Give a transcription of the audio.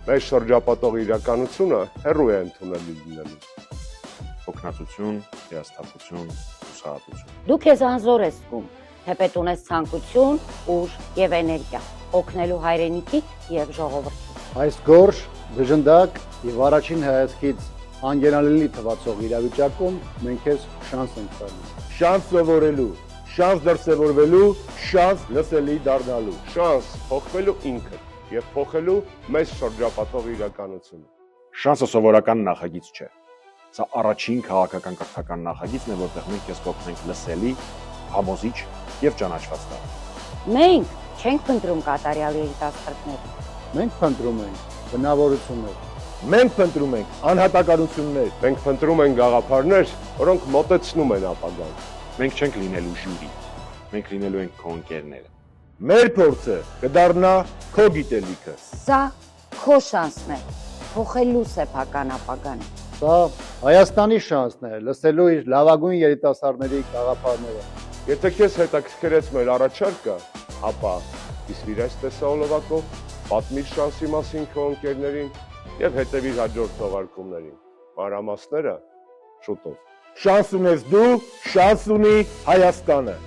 Մեր շրջապատող իրականությունը հեռու է ընդունելի լինելու։ Օգնածություն, հիասթափություն, հուսահատություն։ Դու քեզ անզոր ես զգում, թեպետ ունես ցանկություն, ուժ եւ էներգիա, օգնելու հայրենիքի եւ ժողովրդի։ Այս գորշ, դժնդակ եւ առաջին հայացքից անգենալի թվացող իրավիճակում մենք քեզ շանս ենք տալիս։ Շանս սովորելու, շանս դրսևորվելու, շանս լսելի դառնալու, Շանս փոխվելու ինքդ եւ փոխելու մեզ շրջապատող իրականությունը։ Շանսը սովորական նախագիծ չէ։ Սա առաջին քաղաքական կրթական նախագիծն է, որտեղ մենք քեզ կօգնենք լսելի, համոզիչ եւ ճանաչված դառնալ։ Մենք չենք փնտրում կատարյալ երիտասարդներ։ Մենք փնտրում ենք բնավորություններ։ մենք փնտրում ենք անհատականություններ, Մենք փնտրում ենք գաղափարներ, որոնք մոտեցնում են ապագան։ Մենք չենք լինելու ժյուրի։ Մենք լինելու ենք քո ընկերները։ մեր փորձը կդառնա քո գիտելիքը։ Սա քո շանսն է, փոխելու սեփական ապագան։ Սա Հայաստանի շանսն է լսելու իր լավագույն երիտասարդների գաղափարները։ Եթե քեզ հետաքրքրեց մեր առաջարկը, ապա իսկիր այս տեսահոլովակով, պատմիր շանսի մասին քո ընկերներին եւ հետեւիր հաջորդ թողարկումներին։ Մանրամասները շուտով։ Շանս ունես դու, շանս ունի Հայաստանը։